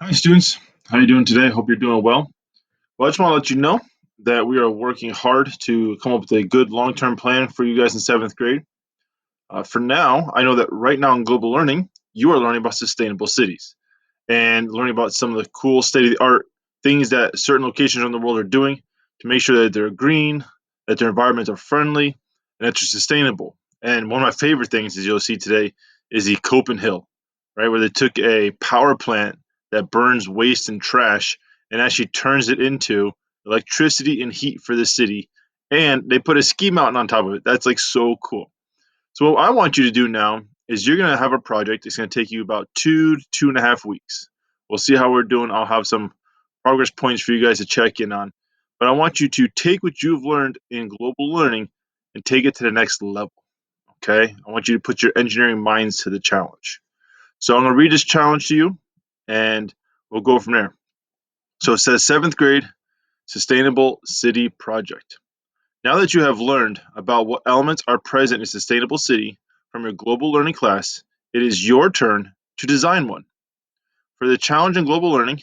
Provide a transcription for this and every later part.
Hi, students. How you doing today? Hope you're doing well. Well, I just want to let you know that we are working hard to come up with a good long-term plan for you guys in seventh grade. For now, I know that right now in global learning, you are learning about sustainable cities and learning about some of the cool state-of-the-art things that certain locations around the world are doing to make sure that they're green, that their environments are friendly, and that they're sustainable. And one of my favorite things, as you'll see today, is the Copenhagen, right, where they took a power plant that burns waste and trash and actually turns it into electricity and heat for the city. And they put a ski mountain on top of it. That's like so cool. So what I want you to do now is you're going to have a project. It's going to take you about 2 to 2.5 weeks. We'll see how we're doing. I'll have some progress points for you guys to check in on. But I want you to take what you've learned in global learning and take it to the next level. Okay? I want you to put your engineering minds to the challenge. So I'm going to read this challenge to you and we'll go from there. So it says seventh grade sustainable city project. Now that you have learned about what elements are present in a sustainable city from your global learning class, it is your turn to design one. For the challenge in global learning,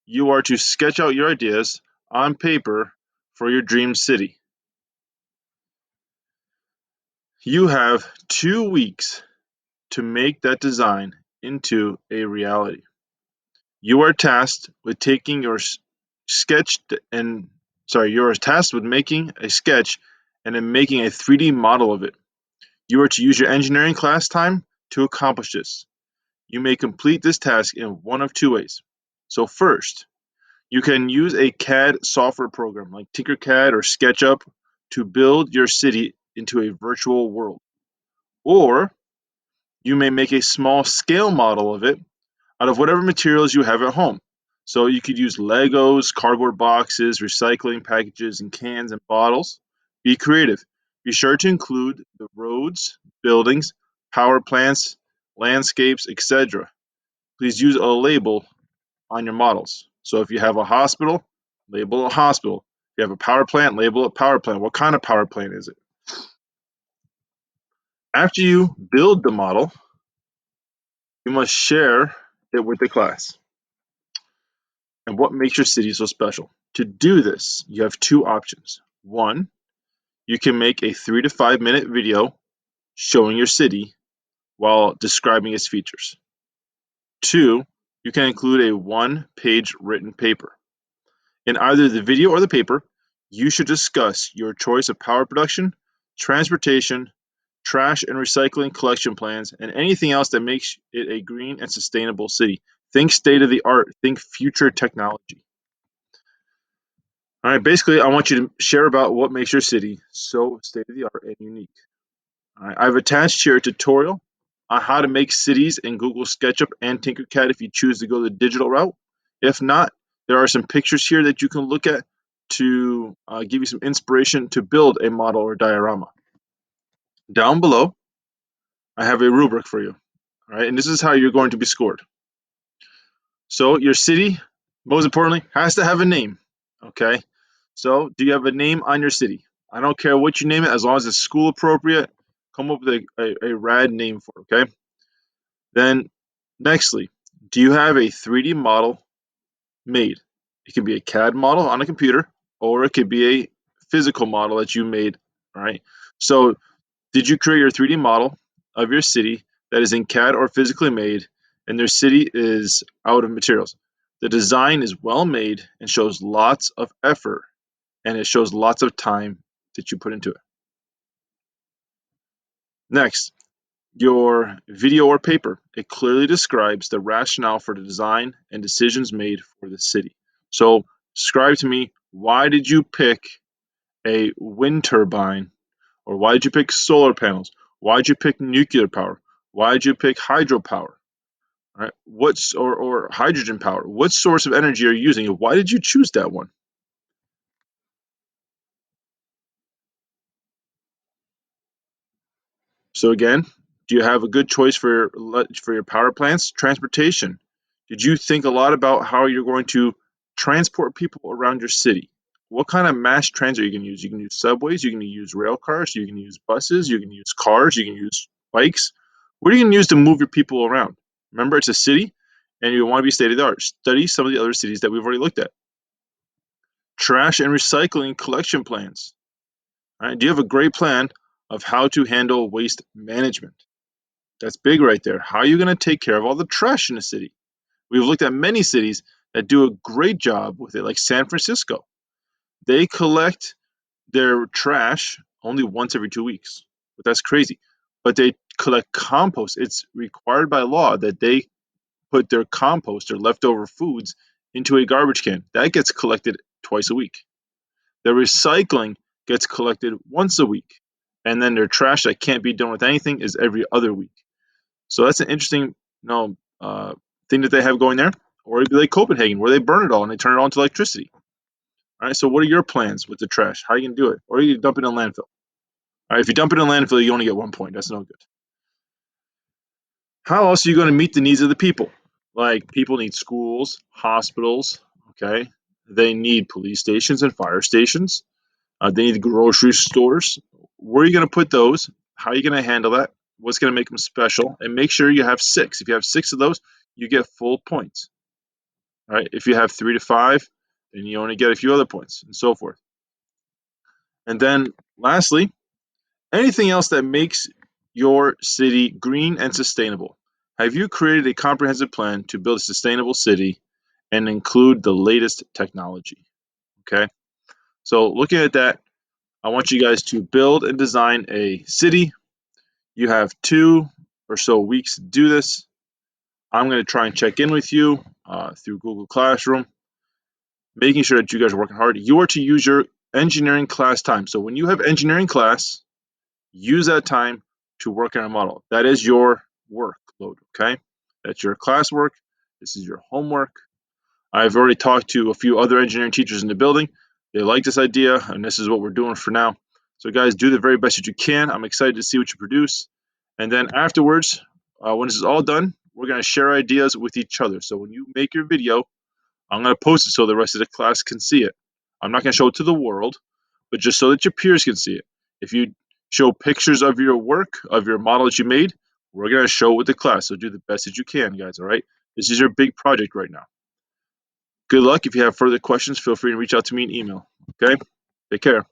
you are to sketch out your ideas on paper for your dream city. You have 2 weeks to make that design into a reality. You are tasked with taking your sketch and you are tasked with making a sketch and then making a 3D model of it. You are to use your engineering class time to accomplish this. You may complete this task in one of two ways. So first, you can use a CAD software program like Tinkercad or SketchUp to build your city into a virtual world. Or you may make a small scale model of it out of whatever materials you have at home. So you could use Legos, cardboard boxes, recycling packages, and cans and bottles. Be creative. Be sure to include the roads, buildings, power plants, landscapes, etc. Please use a label on your models. So if you have a hospital, label a hospital. If you have a power plant, label a power plant. What kind of power plant is it? After you build the model, you must share it with the class. And what makes your city so special? To do this, you have two options. One, you can make a 3 to 5 minute video showing your city while describing its features. Two, you can include a one-page written paper. In either the video or the paper, you should discuss your choice of power production, transportation, trash and recycling collection plans, and anything else that makes it a green and sustainable city. Think state of the art, think future technology. All right, basically, I want you to share about what makes your city so state of the art and unique. All right, I've attached here a tutorial on how to make cities in Google SketchUp and Tinkercad if you choose to go the digital route. If not, there are some pictures here that you can look at to give you some inspiration to build a model or diorama. Down below, I have a rubric for you. All right, and this is how you're going to be scored. So your city, most importantly, has to have a name. Okay. So do you have a name on your city? I don't care what you name it, as long as it's school appropriate. Come up with a rad name for it. Okay. Then, nextly, do you have a 3D model made? It can be a CAD model on a computer, or it could be a physical model that you made. All right. So, did you create your 3D model of your city that is in CAD or physically made, and their city is out of materials? The design is well made and shows lots of effort, and it shows lots of time that you put into it. Next, your video or paper. It clearly describes the rationale for the design and decisions made for the city. So, describe to me, why did you pick a wind turbine, or why did you pick solar panels? Why did you pick nuclear power? Why did you pick hydropower? All right, or hydrogen power? What source of energy are you using? Why did you choose that one? So again, do you have a good choice for your power plants? Transportation. Did you think a lot about how you're going to transport people around your city? What kind of mass transit are you going to use? You can use subways, you can use rail cars, you can use buses, you can use cars, you can use bikes. What are you going to use to move your people around? Remember, it's a city. and you want to be state of the art. Study some of the other cities that we've already looked at. Trash and recycling collection plans. All right? Do you have a great plan of how to handle waste management? That's big right there. How are you going to take care of all the trash in the city? We've looked at many cities that do a great job with it, like San Francisco. They collect their trash only once every 2 weeks. But that's crazy. But they collect compost. It's required by law that they put their compost or leftover foods into a garbage can. That gets collected twice a week. Their recycling gets collected once a week. And then their trash that can't be done with anything is every other week. So that's an interesting thing that they have going there. Or it'd be like Copenhagen, where they burn it all and they turn it on to electricity. All right, so what are your plans with the trash? How are you going to do it? Or are you dump it in a landfill? All right, if you dump it in a landfill, you only get 1 point. That's no good. How else are you going to meet the needs of the people? Like people need schools, hospitals, okay? They need police stations and fire stations. They need grocery stores. Where are you going to put those? How are you going to handle that? What's going to make them special? And make sure you have 6. If you have 6 of those, you get full points. All right. If you have 3 to 5, then you only get a few other points, and so forth. And then lastly, anything else that makes your city green and sustainable. Have you created a comprehensive plan to build a sustainable city and include the latest technology? Okay. So looking at that, I want you guys to build and design a city. You have 2 or so weeks to do this. I'm going to try and check in with you through Google Classroom, making sure that you guys are working hard. You are to use your engineering class time. So when you have engineering class, use that time to work on a model. That is your workload, okay? That's your classwork. This is your homework. I've already talked to a few other engineering teachers in the building. They like this idea, and this is what we're doing for now. So guys, do the very best that you can. I'm excited to see what you produce. And then afterwards, when this is all done, we're going to share ideas with each other. So when you make your video, I'm going to post it so the rest of the class can see it. I'm not going to show it to the world, but just so that your peers can see it. If you show pictures of your work, of your model that you made, we're going to show it with the class. So do the best that you can, guys, all right? This is your big project right now. Good luck. If you have further questions, feel free to reach out to me in email. Okay? Take care.